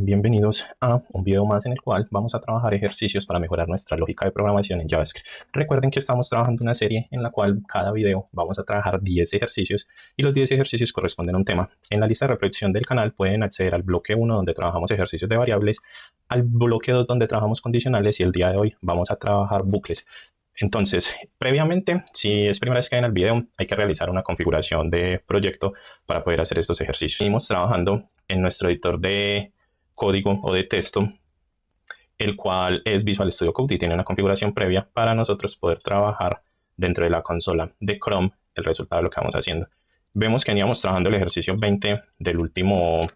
Bienvenidos a un video más en el cual vamos a trabajar ejercicios para mejorar nuestra lógica de programación en JavaScript. Recuerden que estamos trabajando una serie en la cual cada video vamos a trabajar 10 ejercicios y los 10 ejercicios corresponden a un tema. En la lista de reproducción del canal pueden acceder al bloque 1 donde trabajamos ejercicios de variables, al bloque 2 donde trabajamos condicionales y el día de hoy vamos a trabajar bucles. Entonces, previamente, si es primera vez que ven el video, hay que realizar una configuración de proyecto para poder hacer estos ejercicios. Seguimos trabajando en nuestro editor de código o de texto, el cual es Visual Studio Code y tiene una configuración previa para nosotros poder trabajar dentro de la consola de Chrome el resultado de lo que vamos haciendo. Vemos que veníamos trabajando el ejercicio 20 del último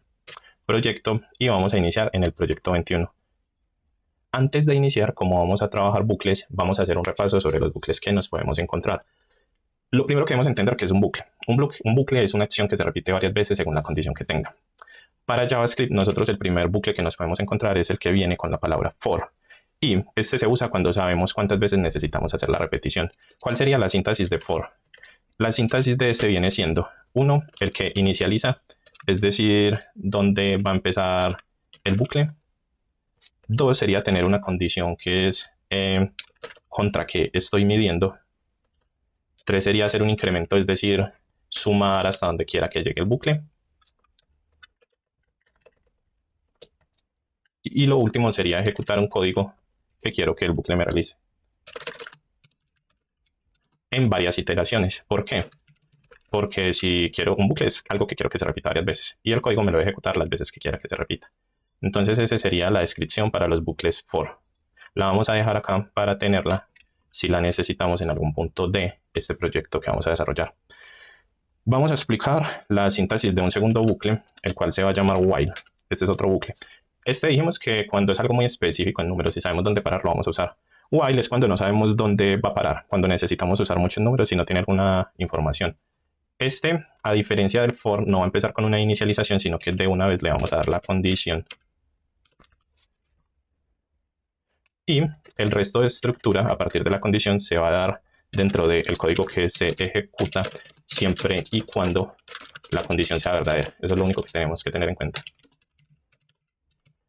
proyecto y vamos a iniciar en el proyecto 21. Antes de iniciar, como vamos a trabajar bucles, vamos a hacer un repaso sobre los bucles que nos podemos encontrar. Lo primero que debemos entender que es un bucle. Un bucle es una acción que se repite varias veces según la condición que tenga. Para JavaScript, nosotros el primer bucle que nos podemos encontrar es el que viene con la palabra for. Y este se usa cuando sabemos cuántas veces necesitamos hacer la repetición. ¿Cuál sería la síntesis de for? La síntesis de este viene siendo 1, el que inicializa, es decir, dónde va a empezar el bucle. 2 sería tener una condición que es contra qué estoy midiendo. 3 sería hacer un incremento, es decir, sumar hasta donde quiera que llegue el bucle. Y lo último sería ejecutar un código que quiero que el bucle me realice en varias iteraciones. ¿Por qué? Porque si quiero un bucle es algo que quiero que se repita varias veces y el código me lo va a ejecutar las veces que quiera que se repita. Entonces esa sería la descripción para los bucles for. La vamos a dejar acá para tenerla si la necesitamos en algún punto de este proyecto que vamos a desarrollar. Vamos a explicar la síntesis de un segundo bucle, el cual se va a llamar while. Este es otro bucle. Este dijimos que cuando es algo muy específico en números y sabemos dónde parar, lo vamos a usar. While es cuando no sabemos dónde va a parar, cuando necesitamos usar muchos números y no tiene alguna información. Este, a diferencia del for, no va a empezar con una inicialización, sino que de una vez le vamos a dar la condición. Y el resto de estructura, a partir de la condición, se va a dar dentro del código que se ejecuta siempre y cuando la condición sea verdadera. Eso es lo único que tenemos que tener en cuenta.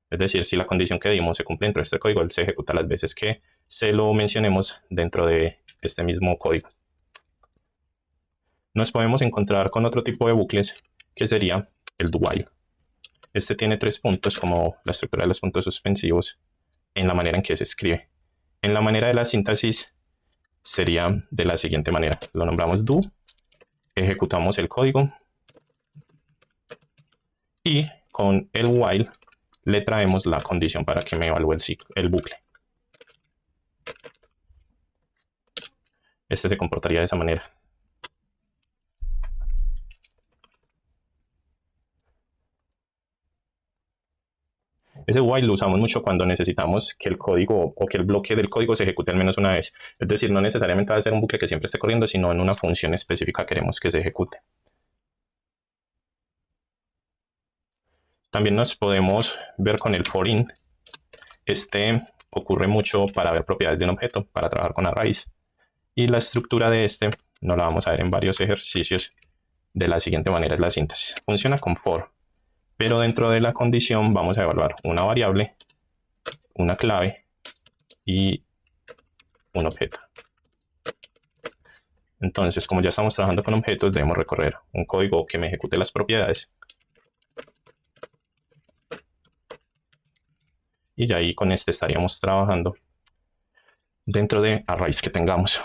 Es decir, si la condición que dimos se cumple dentro de este código, él se ejecuta las veces que se lo mencionemos dentro de este mismo código. Nos podemos encontrar con otro tipo de bucles que sería el do while. Este tiene 3 puntos como la estructura de los puntos suspensivos en la manera en que se escribe. En la manera de la síntesis sería de la siguiente manera. Lo nombramos do, ejecutamos el código y con el while le traemos la condición para que me evalúe el bucle. Este se comportaría de esa manera. Ese while lo usamos mucho cuando necesitamos que el código o que el bloque del código se ejecute al menos una vez. Es decir, no necesariamente va a ser un bucle que siempre esté corriendo, sino en una función específica queremos que se ejecute. También nos podemos ver con el for in. Este ocurre mucho para ver propiedades de un objeto, para trabajar con arrays. Y la estructura de este nos la vamos a ver en varios ejercicios de la siguiente manera, es la síntesis. Funciona con for, pero dentro de la condición vamos a evaluar una variable, una clave y un objeto. Entonces, como ya estamos trabajando con objetos, debemos recorrer un código que me ejecute las propiedades. Y ya ahí con este estaríamos trabajando dentro de arrays que tengamos.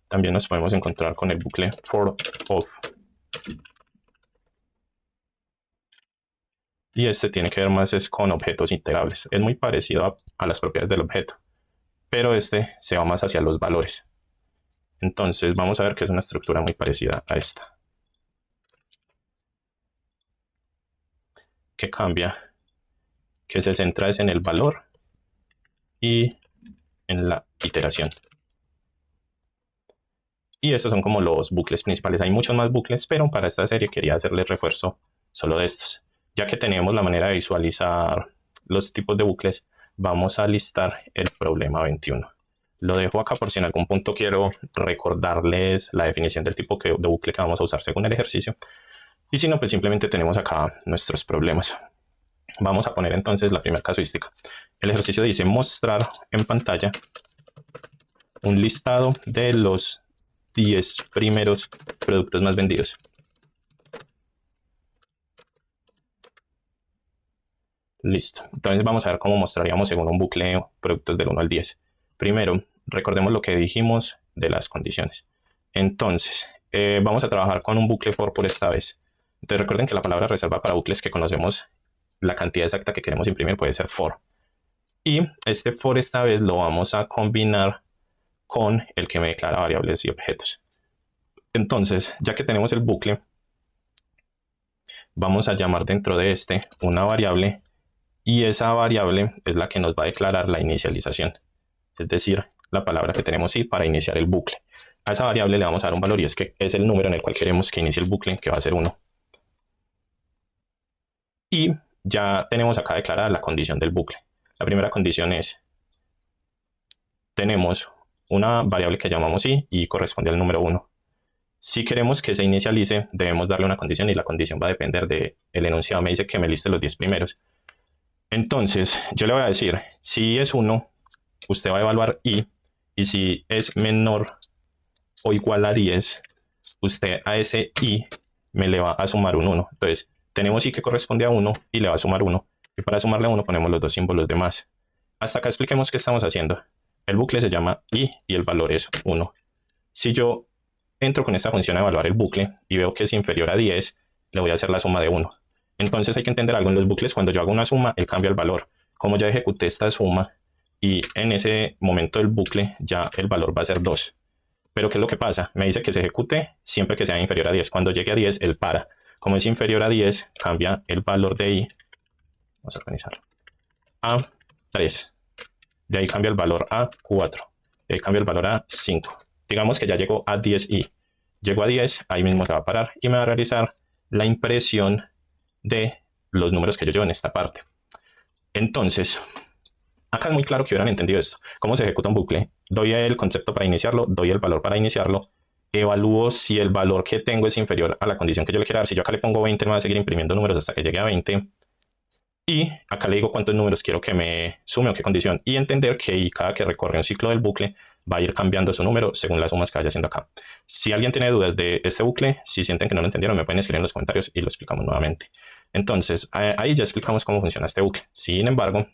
También nos podemos encontrar con el bucle for of. Y este tiene que ver más es con objetos integrables. Es muy parecido a las propiedades del objeto, pero este se va más hacia los valores. Entonces vamos a ver que es una estructura muy parecida a esta. Que cambia, que se centra es en el valor y en la iteración. Y estos son como los bucles principales. Hay muchos más bucles, pero para esta serie quería hacerles refuerzo solo de estos. Ya que tenemos la manera de visualizar los tipos de bucles, vamos a listar el problema 21. Lo dejo acá por si en algún punto quiero recordarles la definición del tipo de bucle que vamos a usar según el ejercicio. Y si no, pues simplemente tenemos acá nuestros problemas. Vamos a poner entonces la primera casuística. El ejercicio dice mostrar en pantalla un listado de los 10 primeros productos más vendidos. Listo. Entonces vamos a ver cómo mostraríamos según un bucle productos del 1 al 10. Primero, recordemos lo que dijimos de las condiciones. Entonces, vamos a trabajar con un bucle for por esta vez. Entonces recuerden que la palabra reserva para bucles que conocemos, la cantidad exacta que queremos imprimir puede ser for. Y este for esta vez lo vamos a combinar con el que me declara variables y objetos. Entonces, ya que tenemos el bucle, vamos a llamar dentro de este una variable y esa variable es la que nos va a declarar la inicialización, es decir, la palabra que tenemos i para iniciar el bucle. A esa variable le vamos a dar un valor y es que es el número en el cual queremos que inicie el bucle, que va a ser 1. Y ya tenemos acá declarada la condición del bucle. La primera condición es, tenemos una variable que llamamos i y corresponde al número 1. Si queremos que se inicialice, debemos darle una condición y la condición va a depender del enunciado. Me dice que me liste los 10 primeros. Entonces, yo le voy a decir, si es 1, usted va a evaluar i, y si es menor o igual a 10, usted a ese i me le va a sumar un 1. Entonces, tenemos i que corresponde a 1 y le va a sumar 1. Y para sumarle a 1 ponemos los dos símbolos de más. Hasta acá expliquemos qué estamos haciendo. El bucle se llama i y el valor es 1. Si yo entro con esta función a evaluar el bucle y veo que es inferior a 10, le voy a hacer la suma de 1. Entonces hay que entender algo en los bucles. Cuando yo hago una suma, él cambia el valor. Como ya ejecuté esta suma y en ese momento del bucle ya el valor va a ser 2. Pero ¿qué es lo que pasa? Me dice que se ejecute siempre que sea inferior a 10. Cuando llegue a 10, él para. Como es inferior a 10, cambia el valor de i. Vamos a organizarlo. A 3. De ahí cambia el valor a 4. De ahí cambia el valor a 5. Digamos que ya llegó a 10i. Llegó a 10, ahí mismo se va a parar y me va a realizar la impresión de los números que yo llevo en esta parte. Entonces, acá es muy claro que hubieran entendido esto. ¿Cómo se ejecuta un bucle? Doy el concepto para iniciarlo, doy el valor para iniciarlo, evalúo si el valor que tengo es inferior a la condición que yo le quiero dar. Si yo acá le pongo 20, me va a seguir imprimiendo números hasta que llegue a 20. Y acá le digo cuántos números quiero que me sume o qué condición. Y entender que cada que recorre un ciclo del bucle va a ir cambiando su número según las sumas que vaya haciendo acá. Si alguien tiene dudas de este bucle, si sienten que no lo entendieron, me pueden escribir en los comentarios y lo explicamos nuevamente. Entonces, ahí ya explicamos cómo funciona este bucle. Sin embargo,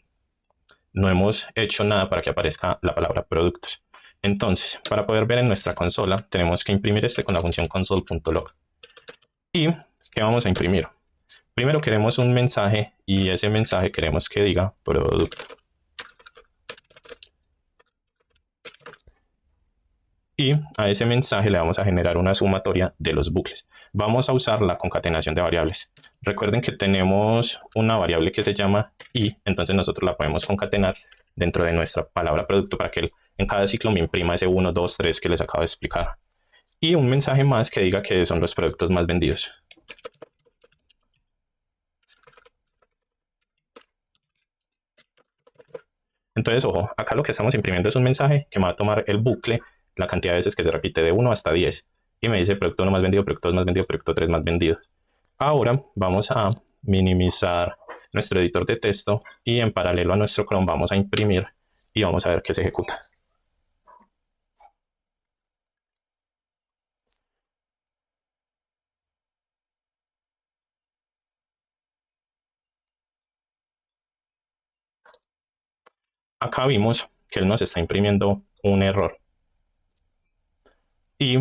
no hemos hecho nada para que aparezca la palabra productos. Entonces, para poder ver en nuestra consola, tenemos que imprimir este con la función console.log. ¿Y qué vamos a imprimir? Primero queremos un mensaje y ese mensaje queremos que diga producto. Y a ese mensaje le vamos a generar una sumatoria de los bucles. Vamos a usar la concatenación de variables. Recuerden que tenemos una variable que se llama i, entonces nosotros la podemos concatenar dentro de nuestra palabra producto para que en cada ciclo me imprima ese 1, 2, 3 que les acabo de explicar. Y un mensaje más que diga que son los productos más vendidos. Entonces, ojo, acá lo que estamos imprimiendo es un mensaje que me va a tomar el bucle, la cantidad de veces que se repite de 1 hasta 10. Y me dice producto 1 más vendido, producto 2 más vendido, producto 3 más vendido. Ahora vamos a minimizar nuestro editor de texto y en paralelo a nuestro Chrome vamos a imprimir y vamos a ver qué se ejecuta. Acá vimos que él nos está imprimiendo un error y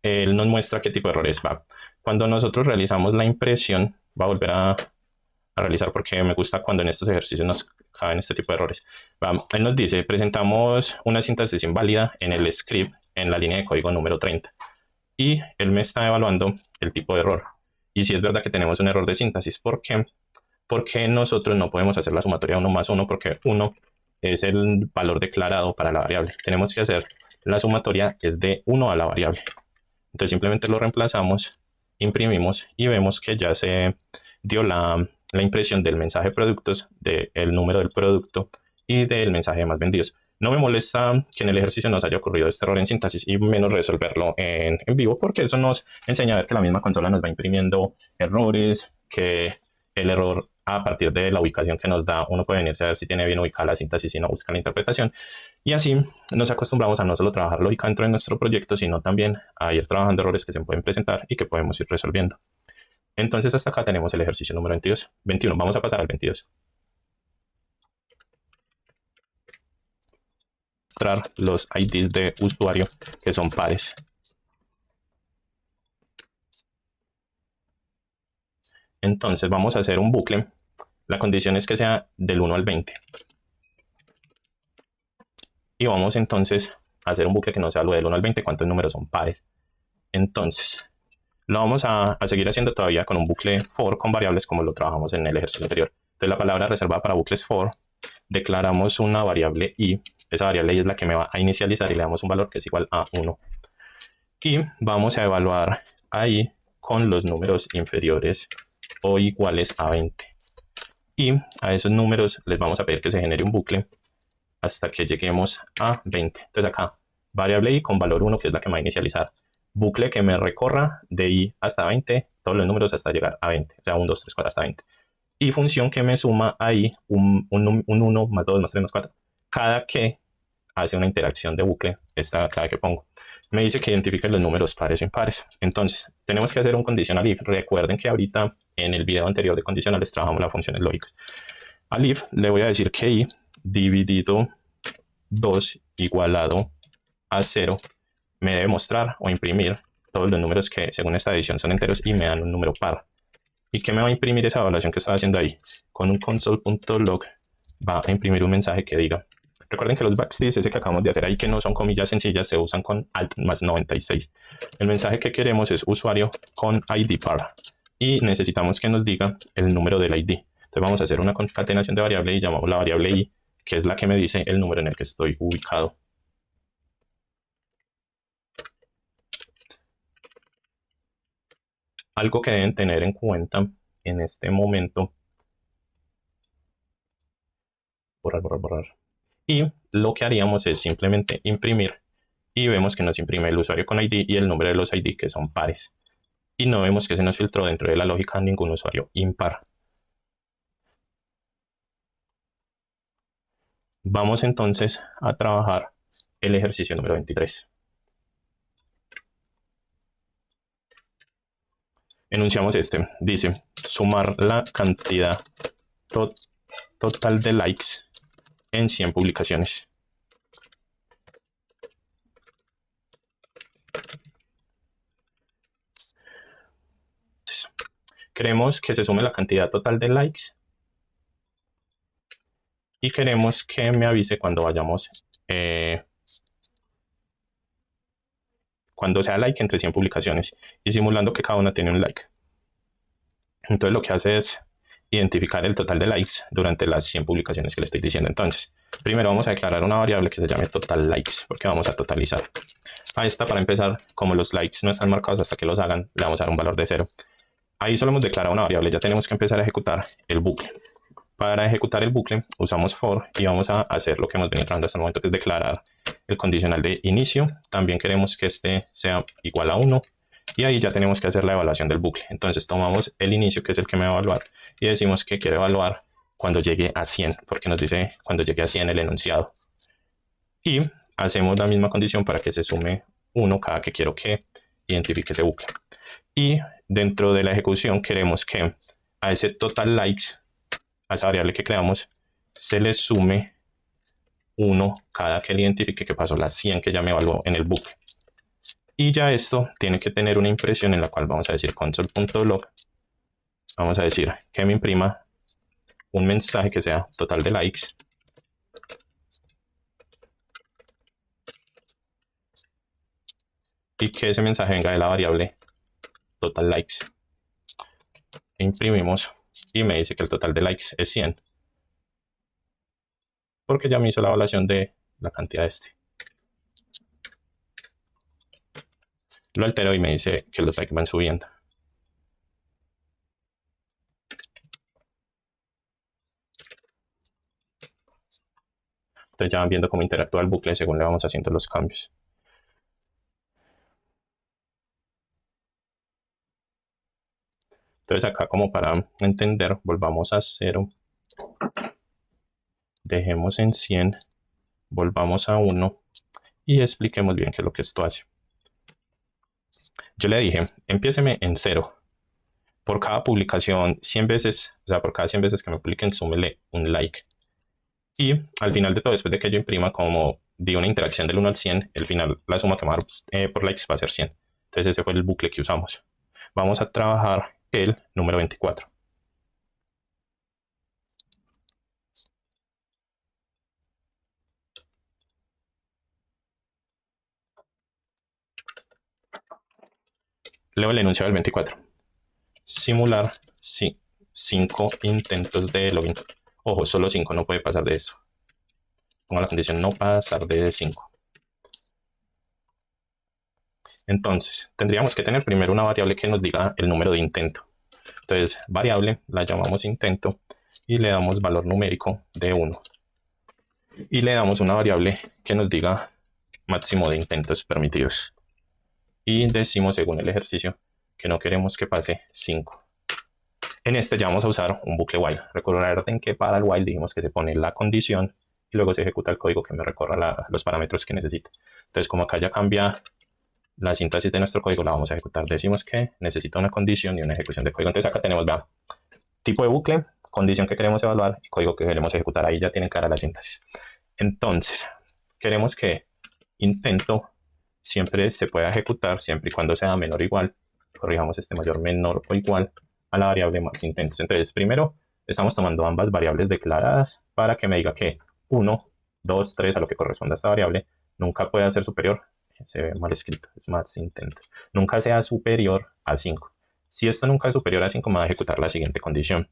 él nos muestra qué tipo de errores va. Cuando nosotros realizamos la impresión, va a volver a realizar porque me gusta cuando en estos ejercicios nos caen este tipo de errores. Él nos dice, presentamos una sintaxis inválida en el script en la línea de código número 30 y él me está evaluando el tipo de error. Y si es verdad que tenemos un error de síntesis, ¿por qué? Porque nosotros no podemos hacer la sumatoria 1 más 1 porque 1 es el valor declarado para la variable. Tenemos que hacer la sumatoria es de 1 a la variable. Entonces simplemente lo reemplazamos, imprimimos y vemos que ya se dio la impresión del mensaje productos, del número del producto y del mensaje de más vendidos. No me molesta que en el ejercicio nos haya ocurrido este error en síntesis y menos resolverlo en vivo, porque eso nos enseña a ver que la misma consola nos va imprimiendo errores, que el error a partir de la ubicación que nos da, uno puede venirse a ver si tiene bien ubicada la síntesis y no busca la interpretación. Y así nos acostumbramos a no solo trabajar lógica dentro de nuestro proyecto, sino también a ir trabajando errores que se pueden presentar y que podemos ir resolviendo. Entonces hasta acá tenemos el ejercicio número 22. 21, vamos a pasar al 22. Mostrar los IDs de usuario que son pares. Entonces vamos a hacer un bucle. La condición es que sea del 1 al 20. Y vamos entonces a hacer un bucle que no sea lo del 1 al 20, cuántos números son pares. Entonces, lo vamos a seguir haciendo todavía con un bucle for con variables como lo trabajamos en el ejercicio anterior. Entonces la palabra reservada para bucles for, declaramos una variable i. Esa variable i es la que me va a inicializar y le damos un valor que es igual a 1. Y vamos a evaluar ahí con los números inferiores o iguales a 20. Y a esos números les vamos a pedir que se genere un bucle hasta que lleguemos a 20. Entonces acá, variable i con valor 1, que es la que me va a inicializar. Bucle que me recorra de i hasta 20, todos los números hasta llegar a 20. O sea, 1, 2, 3, 4 hasta 20. Y función que me suma ahí un 1 más 2 más 3 más 4. Cada que hace una interacción de bucle, cada que pongo. Me dice que identifique los números pares o impares. Entonces, tenemos que hacer un conditional if. Recuerden que ahorita en el video anterior de condicionales trabajamos las funciones lógicas. Al if le voy a decir que i dividido 2 igualado a 0 me debe mostrar o imprimir todos los números que según esta edición son enteros y me dan un número par. ¿Y qué me va a imprimir esa evaluación que estaba haciendo ahí? Con un console.log va a imprimir un mensaje que diga. Recuerden que los backsticks, ese que acabamos de hacer ahí, que no son comillas sencillas, se usan con alt más 96. El mensaje que queremos es usuario con ID par. Y necesitamos que nos diga el número del ID. Entonces vamos a hacer una concatenación de variable y llamamos la variable i, que es la que me dice el número en el que estoy ubicado. Algo que deben tener en cuenta en este momento. Borrar. Y lo que haríamos es simplemente imprimir y vemos que nos imprime el usuario con ID y el nombre de los ID que son pares. Y no vemos que se nos filtró dentro de la lógica ningún usuario impar. Vamos entonces a trabajar el ejercicio número 23. Enunciamos este. Dice, sumar la cantidad total de likes en 100 publicaciones. Queremos que se sume la cantidad total de likes y queremos que me avise cuando vayamos, cuando sea like entre 100 publicaciones y simulando que cada una tiene un like. Entonces lo que hace es identificar el total de likes durante las 100 publicaciones que le estoy diciendo. Entonces, primero vamos a declarar una variable que se llame total likes, porque vamos a totalizar. A esta, para empezar, como los likes no están marcados hasta que los hagan, le vamos a dar un valor de 0. Ahí solo hemos declarado una variable, ya tenemos que empezar a ejecutar el bucle. Para ejecutar el bucle usamos for y vamos a hacer lo que hemos venido trabajando hasta el momento, que es declarar el condicional de inicio. También queremos que este sea igual a 1 y ahí ya tenemos que hacer la evaluación del bucle. Entonces tomamos el inicio, que es el que me va a evaluar, y decimos que quiero evaluar cuando llegue a 100, porque nos dice cuando llegue a 100 el enunciado. Y hacemos la misma condición para que se sume 1 cada que quiero que identifique ese bucle. Y dentro de la ejecución queremos que a ese total likes, a esa variable que creamos, se le sume 1 cada que le identifique que pasó las 100 que ya me evaluó en el bucle. Y ya esto tiene que tener una impresión en la cual vamos a decir console.log. Vamos a decir que me imprima un mensaje que sea total de likes. Y que ese mensaje venga de la variable total likes. Imprimimos y me dice que el total de likes es 100. Porque ya me hizo la evaluación de la cantidad de este. Lo altero y me dice que los likes van subiendo. Entonces ya van viendo cómo interactúa el bucle según le vamos haciendo los cambios. Entonces acá, como para entender, volvamos a 0, dejemos en 100, volvamos a 1 y expliquemos bien qué es lo que esto hace. Yo le dije, empiéceme en 0. Por cada publicación 100 veces, o sea, por cada 100 veces que me publiquen, súmele un like. Y al final de todo, después de que yo imprima, como di una interacción del 1 al 100, el final, la suma que me va a dar por likes va a ser 100. Entonces ese fue el bucle que usamos. Vamos a trabajar el número 24. Leo el enunciado del 24. Simular 5 intentos de login. Ojo, solo 5, no puede pasar de eso. Pongo la condición no pasar de 5. Entonces, tendríamos que tener primero una variable que nos diga el número de intento. Entonces, variable la llamamos intento y le damos valor numérico de 1. Y le damos una variable que nos diga máximo de intentos permitidos. Y decimos, según el ejercicio, que no queremos que pase 5. En este ya vamos a usar un bucle while. Recuerden que para el while dijimos que se pone la condición y luego se ejecuta el código que me recorra los parámetros que necesita. Entonces, como acá ya cambia la sintaxis de nuestro código, la vamos a ejecutar. Decimos que necesita una condición y una ejecución de código. Entonces acá tenemos, vean, tipo de bucle, condición que queremos evaluar y código que queremos ejecutar. Ahí ya tienen clara la sintaxis. Entonces, queremos que intento siempre se pueda ejecutar siempre y cuando sea menor o igual. Corrijamos este mayor, menor o igual a la variable más intentos. Entonces, primero estamos tomando ambas variables declaradas para que me diga que 1, 2, 3 a lo que corresponde a esta variable nunca pueda ser superior. Se ve mal escrito, es más intentos. Nunca sea superior a 5. Si esto nunca es superior a 5, me va a ejecutar la siguiente condición.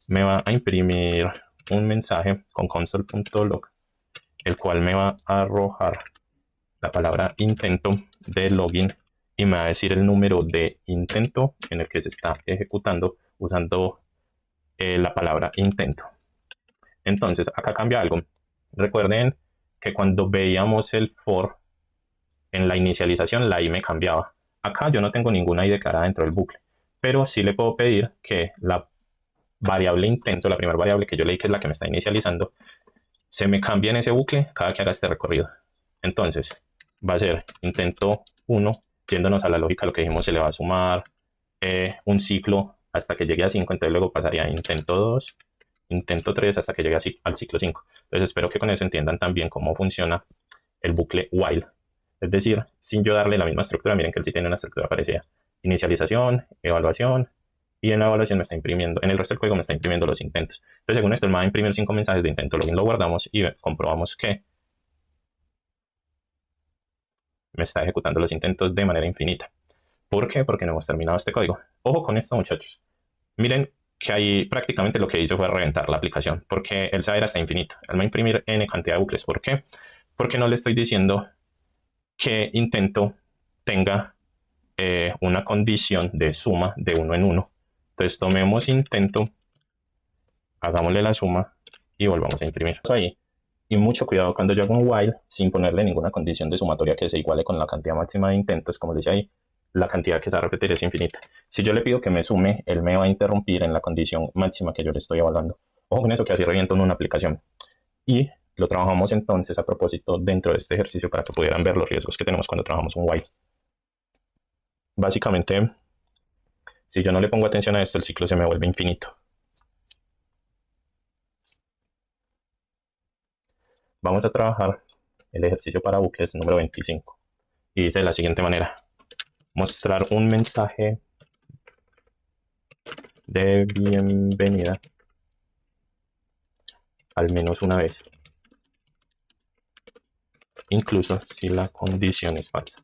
Me va a imprimir un mensaje con console.log, el cual me va a arrojar la palabra intento de login y me va a decir el número de intento en el que se está ejecutando usando la palabra intento. Entonces, acá cambia algo. Recuerden que cuando veíamos el for, en la inicialización la i me cambiaba. Acá yo no tengo ninguna i declarada dentro del bucle, pero sí le puedo pedir que la variable intento, la primera variable que yo leí, que es la que me está inicializando, se me cambie en ese bucle cada que haga este recorrido. Entonces, va a ser intento 1, yéndonos a la lógica, lo que dijimos, se le va a sumar un ciclo hasta que llegue a 5, entonces luego pasaría a intento 2, intento 3 hasta que llegue al ciclo 5. Entonces espero que con eso entiendan también cómo funciona el bucle while. Es decir, sin yo darle la misma estructura, miren que él sí tiene una estructura parecida. Inicialización, evaluación, y en la evaluación me está imprimiendo, en el resto del código me está imprimiendo los intentos. Entonces, según esto, él me va a imprimir 5 mensajes de intento login, lo guardamos y comprobamos que me está ejecutando los intentos de manera infinita. ¿Por qué? Porque no hemos terminado este código. Ojo con esto, muchachos. Miren que ahí prácticamente lo que hizo fue reventar la aplicación, porque el saber hasta infinito. Él va a imprimir n cantidad de bucles. ¿Por qué? Porque no le estoy diciendo que intento tenga una condición de suma de 1 en 1. Entonces tomemos intento, hagámosle la suma y volvamos a imprimir. Eso ahí. Y mucho cuidado cuando yo hago un while sin ponerle ninguna condición de sumatoria que se iguale con la cantidad máxima de intentos, como dice ahí, la cantidad que se va a repetir es infinita. Si yo le pido que me sume, él me va a interrumpir en la condición máxima que yo le estoy evaluando. Ojo con eso, que así reviento en una aplicación. Y lo trabajamos entonces a propósito dentro de este ejercicio para que pudieran ver los riesgos que tenemos cuando trabajamos un while. Básicamente, si yo no le pongo atención a esto, el ciclo se me vuelve infinito. Vamos a trabajar el ejercicio para bucles número 25. Y dice de la siguiente manera: mostrar un mensaje de bienvenida al menos una vez, incluso si la condición es falsa.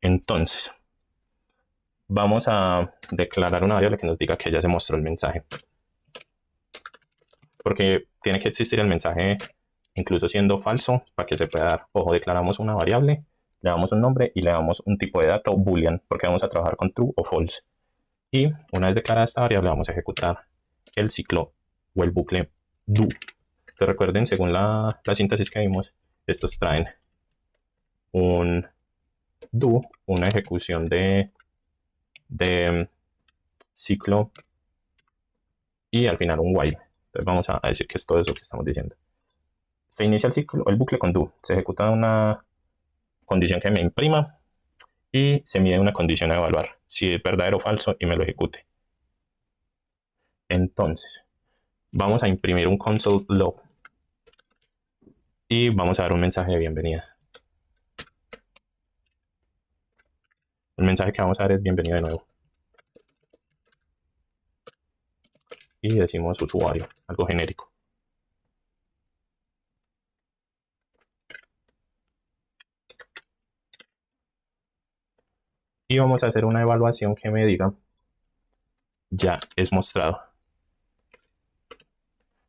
Entonces, vamos a declarar una variable que nos diga que ya se mostró el mensaje. Porque tiene que existir el mensaje incluso siendo falso para que se pueda dar. Ojo, declaramos una variable, le damos un nombre y le damos un tipo de dato boolean, porque vamos a trabajar con true o false. Y una vez declarada esta variable, vamos a ejecutar el ciclo o el bucle do. Entonces recuerden, según la síntesis que vimos, estos traen un do, una ejecución de ciclo y al final un while. Entonces vamos a decir que es todo eso que estamos diciendo. Se inicia el ciclo, el bucle con do, se ejecuta una condición que me imprima y se mide una condición a evaluar, si es verdadero o falso y me lo ejecute. Entonces, vamos a imprimir un console log y vamos a dar un mensaje de bienvenida. El mensaje que vamos a dar es bienvenido de nuevo. Y decimos usuario, algo genérico. Y vamos a hacer una evaluación que me diga ya es mostrado.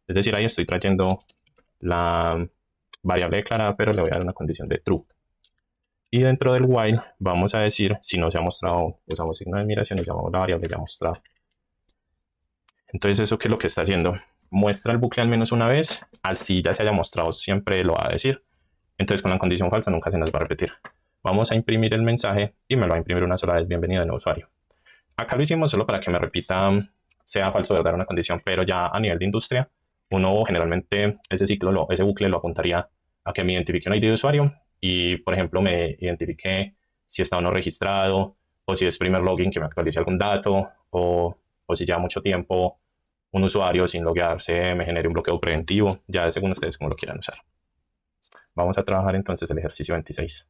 Es decir, ahí estoy trayendo la variable declarada, pero le voy a dar una condición de true. Y dentro del while vamos a decir si no se ha mostrado, usamos signo de admiración y llamamos la variable ya mostrado. Entonces, ¿eso qué es lo que está haciendo? Muestra el bucle al menos una vez, así ya se haya mostrado siempre lo va a decir. Entonces con la condición falsa nunca se nos va a repetir. Vamos a imprimir el mensaje y me lo va a imprimir una sola vez, bienvenido de nuevo usuario. Acá lo hicimos solo para que me repita, sea falso o verdadero una condición, pero ya a nivel de industria, uno generalmente ese ciclo, ese bucle lo apuntaría a que me identifique un ID de usuario y, por ejemplo, me identifique si está o no registrado, o si es primer login que me actualice algún dato, o si lleva mucho tiempo un usuario sin loguearse me genere un bloqueo preventivo, ya según ustedes como lo quieran usar. Vamos a trabajar entonces el ejercicio 26.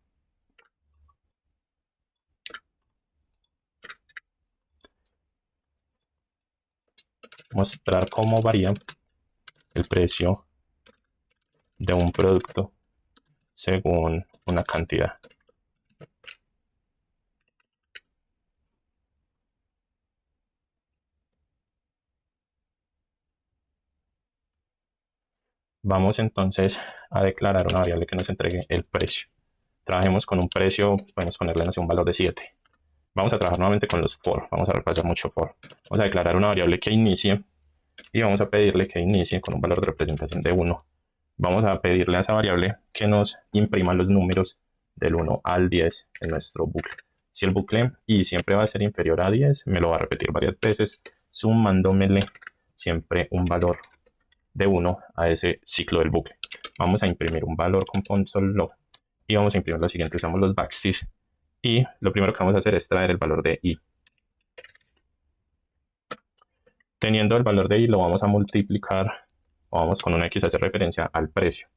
Mostrar cómo varía el precio de un producto según una cantidad. Vamos entonces a declarar una variable que nos entregue el precio. Trabajemos con un precio, podemos ponerle no sé, un valor de 7. Vamos a trabajar nuevamente con los for, vamos a repasar mucho for. Vamos a declarar una variable que inicie y vamos a pedirle que inicie con un valor de representación de 1. Vamos a pedirle a esa variable que nos imprima los números del 1 al 10 en nuestro bucle. Si el bucle y siempre va a ser inferior a 10, me lo va a repetir varias veces, sumándomele siempre un valor de 1 a ese ciclo del bucle. Vamos a imprimir un valor con console log y vamos a imprimir lo siguiente. Usamos los backstitch y lo primero que vamos a hacer es traer el valor de i. Teniendo el valor de i lo vamos a multiplicar, o vamos con una x a hacer referencia al precio.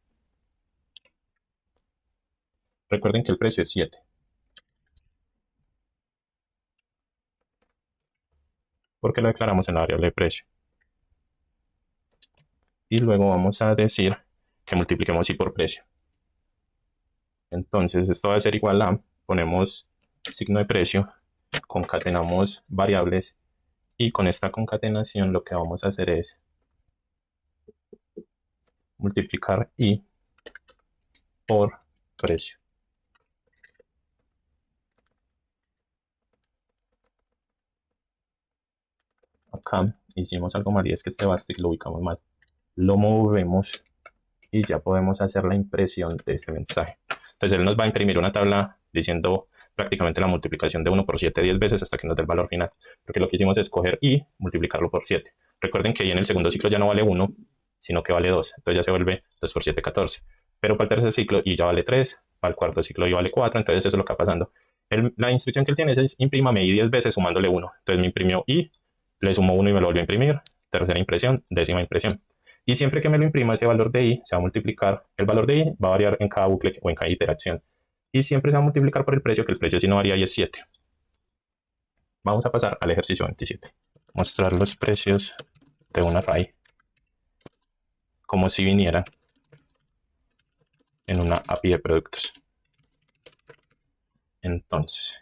Recuerden que el precio es 7. Porque lo declaramos en la variable de precio. Y luego vamos a decir que multipliquemos i por precio. Entonces esto va a ser igual a, ponemos signo de precio, concatenamos variables y con esta concatenación lo que vamos a hacer es multiplicar i por precio. Acá hicimos algo mal y es que este bastic lo ubicamos mal. Lo movemos y ya podemos hacer la impresión de este mensaje. Entonces él nos va a imprimir una tabla diciendo prácticamente la multiplicación de 1 por 7 10 veces hasta que nos dé el valor final. Porque lo que hicimos es coger y multiplicarlo por 7. Recuerden que ahí en el segundo ciclo ya no vale 1, sino que vale 2. Entonces ya se vuelve 2 por 7, 14. Pero para el tercer ciclo y ya vale 3, para el cuarto ciclo y vale 4, entonces eso es lo que va pasando. La instrucción que él tiene es imprímame i 10 veces sumándole 1. Entonces me imprimió i, le sumo 1 y me lo volvió a imprimir. Tercera impresión, décima impresión. Y siempre que me lo imprima ese valor de i, se va a multiplicar. El valor de i va a variar en cada bucle o en cada iteración. Y siempre se va a multiplicar por el precio, que el precio sí no varía y es 7. Vamos a pasar al ejercicio 27. Mostrar los precios de un array como si viniera en una API de productos. Entonces,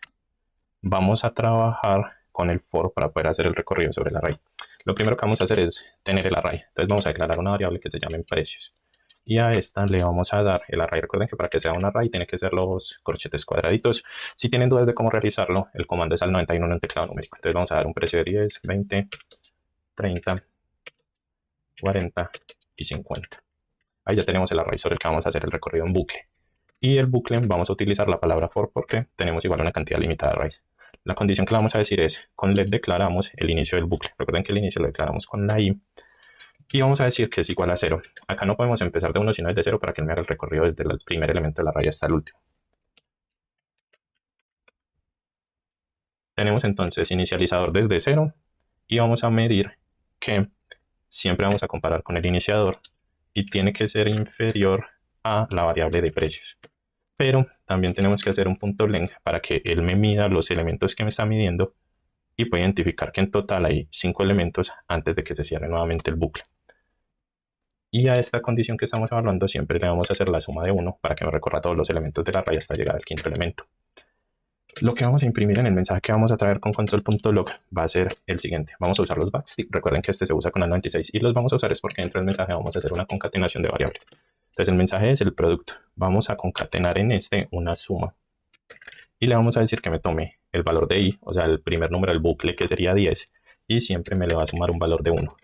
vamos a trabajar con el for para poder hacer el recorrido sobre el array. Lo primero que vamos a hacer es tener el array. Entonces vamos a declarar una variable que se llame precios. Y a esta le vamos a dar el array. Recuerden que para que sea un array tiene que ser los corchetes cuadraditos. Si tienen dudas de cómo realizarlo, el comando es al 91 en teclado numérico. Entonces vamos a dar un precio de 10, 20, 30, 40 y 50. Ahí ya tenemos el array sobre el que vamos a hacer el recorrido en bucle. Y el bucle vamos a utilizar la palabra for porque tenemos igual una cantidad limitada de arrays. La condición que le vamos a decir es, con let declaramos el inicio del bucle. Recuerden que el inicio lo declaramos con la i. Y vamos a decir que es igual a 0. Acá no podemos empezar de 1 sino desde 0 para que él me haga el recorrido desde el primer elemento de la array hasta el último. Tenemos entonces inicializador desde 0 y vamos a medir que siempre vamos a comparar con el iniciador y tiene que ser inferior a la variable de precios. Pero también tenemos que hacer un punto length para que él me mida los elementos que me está midiendo y pueda identificar que en total hay 5 elementos antes de que se cierre nuevamente el bucle. Y a esta condición que estamos evaluando siempre le vamos a hacer la suma de 1 para que me recorra todos los elementos de la array hasta llegar al quinto elemento. Lo que vamos a imprimir en el mensaje que vamos a traer con console.log va a ser el siguiente. Vamos a usar los backstick. Recuerden que este se usa con la 96 y los vamos a usar es porque dentro del mensaje vamos a hacer una concatenación de variables. Entonces el mensaje es el producto. Vamos a concatenar en este una suma. Y le vamos a decir que me tome el valor de i, o sea, el primer número del bucle que sería 10, y siempre me le va a sumar un valor de 1.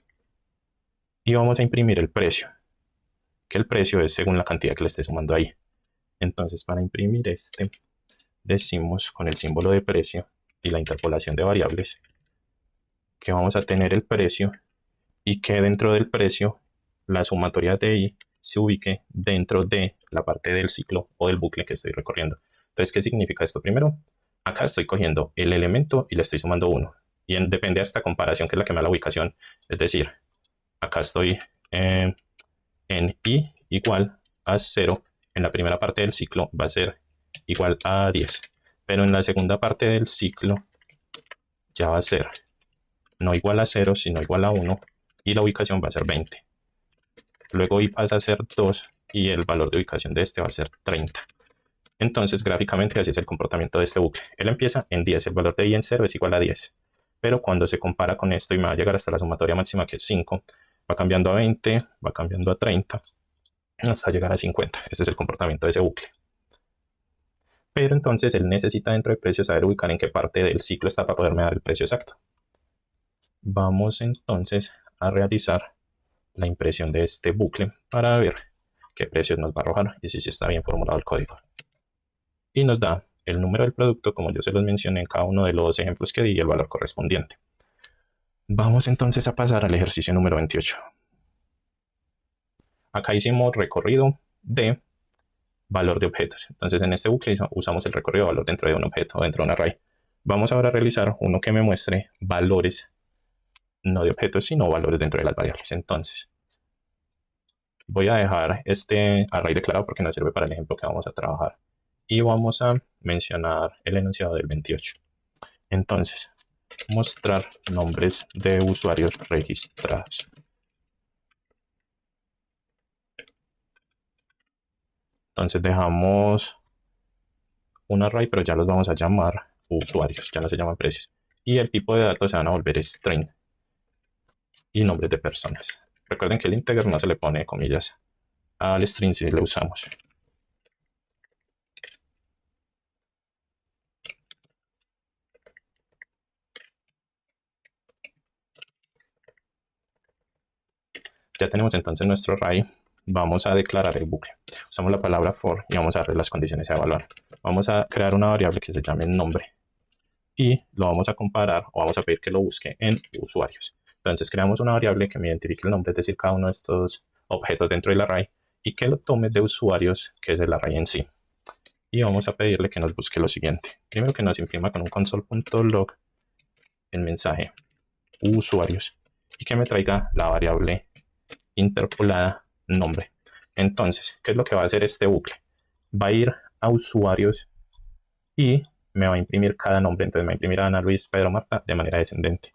Y vamos a imprimir el precio, que el precio es según la cantidad que le esté sumando ahí. Entonces para imprimir este, decimos con el símbolo de precio y la interpolación de variables que vamos a tener el precio y que dentro del precio la sumatoria de i se ubique dentro de la parte del ciclo o del bucle que estoy recorriendo. Entonces, ¿qué significa esto? Primero, acá estoy cogiendo el elemento y le estoy sumando 1. Y depende de esta comparación que es la que me da la ubicación. Es decir, acá estoy en i igual a 0. En la primera parte del ciclo va a ser igual a 10. Pero en la segunda parte del ciclo ya va a ser no igual a 0, sino igual a 1. Y la ubicación va a ser 20. Luego i pasa a ser 2 y el valor de ubicación de este va a ser 30. Entonces, gráficamente así es el comportamiento de este bucle. Él empieza en 10, el valor de i en 0 es igual a 10. Pero cuando se compara con esto y me va a llegar hasta la sumatoria máxima que es 5, va cambiando a 20, va cambiando a 30, hasta llegar a 50. Este es el comportamiento de ese bucle. Pero entonces él necesita dentro de precio saber ubicar en qué parte del ciclo está para poderme dar el precio exacto. Vamos entonces a realizar la impresión de este bucle para ver qué precios nos va a arrojar y si está bien formulado el código. Y nos da el número del producto, como yo se los mencioné en cada uno de los ejemplos que di, y el valor correspondiente. Vamos entonces a pasar al ejercicio número 28. Acá hicimos recorrido de valor de objetos. Entonces en este bucle usamos el recorrido de valor dentro de un objeto o dentro de un array. Vamos ahora a realizar uno que me muestre valores, no de objetos, sino valores dentro de las variables. Entonces, voy a dejar este array declarado porque nos sirve para el ejemplo que vamos a trabajar. Y vamos a mencionar el enunciado del 28. Entonces, mostrar nombres de usuarios registrados. Entonces dejamos un array, pero ya los vamos a llamar usuarios, ya no se llaman precios. Y el tipo de datos se van a volver string y nombres de personas. Recuerden que el integer no se le pone comillas al string si lo usamos. Ya tenemos entonces nuestro array. Vamos a declarar el bucle. Usamos la palabra for y vamos a darle las condiciones a evaluar. Vamos a crear una variable que se llame nombre y lo vamos a comparar o vamos a pedir que lo busque en usuarios. Entonces creamos una variable que me identifique el nombre, es decir, cada uno de estos objetos dentro del array y que lo tome de usuarios, que es el array en sí. Y vamos a pedirle que nos busque lo siguiente. Primero que nos imprima con un console.log el mensaje usuarios y que me traiga la variable interpolada nombre. Entonces, ¿qué es lo que va a hacer este bucle? Va a ir a usuarios y me va a imprimir cada nombre. Entonces me va a imprimir a Ana, Luis, Pedro, Marta de manera descendente.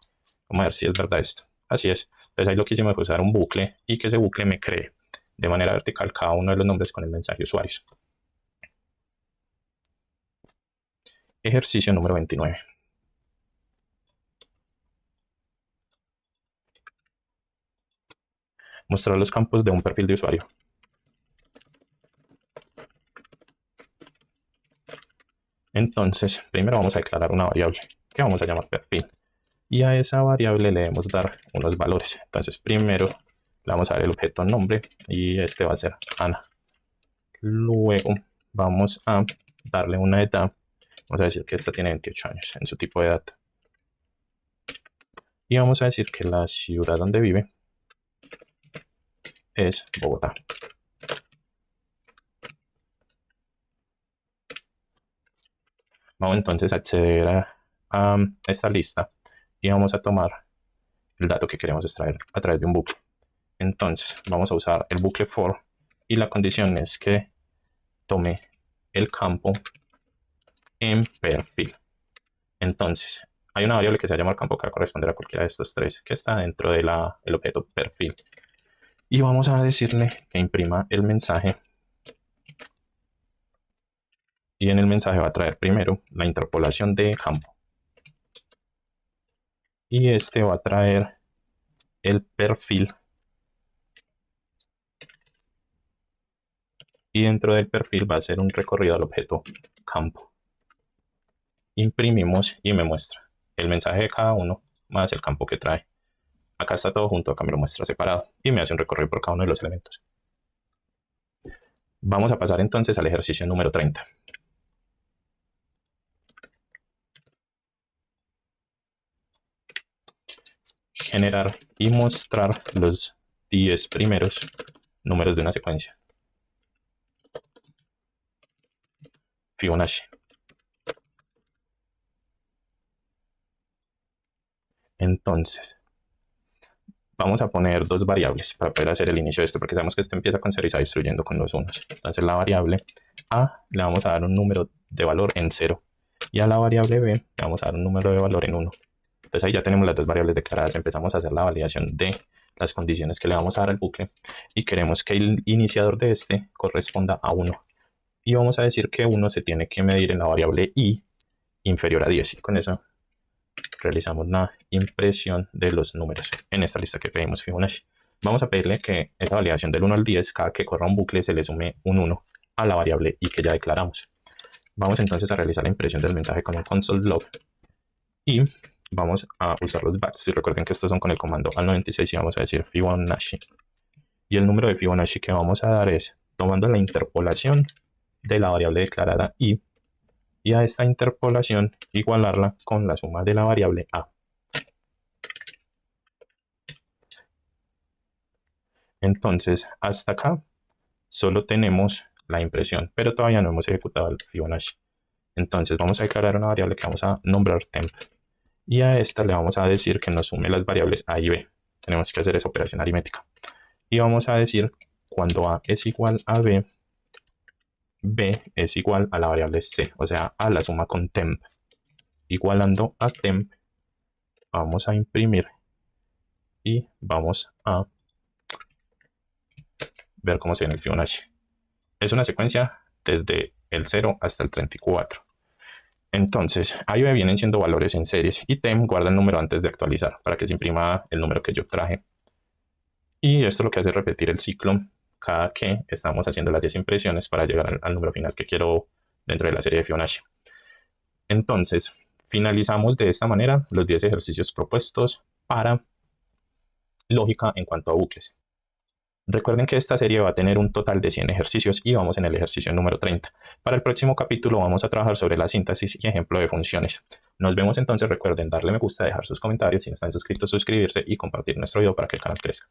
Vamos a ver si es verdad esto. Así es. Entonces ahí lo que hicimos fue usar un bucle y que ese bucle me cree de manera vertical cada uno de los nombres con el mensaje usuarios. Ejercicio número 29. Mostrar los campos de un perfil de usuario. Entonces, primero vamos a declarar una variable que vamos a llamar perfil. Y a esa variable le debemos dar unos valores. Entonces, primero Le vamos a dar el objeto nombre y este va a ser Ana. Luego vamos a darle una edad. Vamos a decir que esta tiene 28 años en su tipo de edad. Y vamos a decir que la ciudad donde vive es Bogotá. Vamos entonces a acceder a esta lista y vamos a tomar el dato que queremos extraer a través de un bucle. Entonces vamos a usar el bucle for y la condición es que tome el campo en perfil. Entonces hay una variable que se llama campo que va a corresponder a cualquiera de estos tres que está dentro del objeto perfil. Y vamos a decirle que imprima el mensaje. Y en el mensaje va a traer primero la interpolación de campo. Y este va a traer el perfil. Y dentro del perfil va a ser un recorrido al objeto campo. Imprimimos y me muestra el mensaje de cada uno más el campo que trae. Acá está todo junto, acá me lo muestra separado y me hace un recorrido por cada uno de los elementos. Vamos a pasar entonces al ejercicio número 30. Generar y mostrar los 10 primeros números de una secuencia. Fibonacci. Entonces, vamos a poner dos variables para poder hacer el inicio de esto, porque sabemos que este empieza con 0 y se va distribuyendo con los unos. Entonces, la variable A le vamos a dar un número de valor en 0 y a la variable B le vamos a dar un número de valor en 1. Entonces ahí ya tenemos las dos variables declaradas. Empezamos a hacer la validación de las condiciones que le vamos a dar al bucle y queremos que el iniciador de este corresponda a 1. Y vamos a decir que 1 se tiene que medir en la variable i inferior a 10. Y con eso realizamos la impresión de los números en esta lista que pedimos Fibonacci. Vamos a pedirle que esa validación del 1 al 10, cada que corra un bucle se le sume un 1 a la variable i que ya declaramos. Vamos entonces a realizar la impresión del mensaje con un console log y vamos a usar los backs. Y recuerden que estos son con el comando al 96 y vamos a decir Fibonacci. Y el número de Fibonacci que vamos a dar es tomando la interpolación de la variable declarada i y a esta interpolación igualarla con la suma de la variable a. Entonces, hasta acá solo tenemos la impresión, pero todavía no hemos ejecutado el Fibonacci. Entonces vamos a declarar una variable que vamos a nombrar temp. Y a esta le vamos a decir que nos sume las variables a y b. Tenemos que hacer esa operación aritmética. Y vamos a decir cuando a es igual a b, b es igual a la variable c, o sea, a la suma con temp. Igualando a temp, vamos a imprimir y vamos a ver cómo se ve en el Fibonacci. Es una secuencia desde el 0 hasta el 34. Entonces, A y B vienen siendo valores en series y temp guarda el número antes de actualizar para que se imprima el número que yo traje. Y esto lo que hace es repetir el ciclo cada que estamos haciendo las 10 impresiones para llegar al número final que quiero dentro de la serie de Fibonacci. Entonces, finalizamos de esta manera los 10 ejercicios propuestos para lógica en cuanto a bucles. Recuerden que esta serie va a tener un total de 100 ejercicios y vamos en el ejercicio número 30. Para el próximo capítulo vamos a trabajar sobre la síntesis y ejemplo de funciones. Nos vemos entonces, recuerden darle me gusta, dejar sus comentarios, si no están suscritos, suscribirse y compartir nuestro video para que el canal crezca.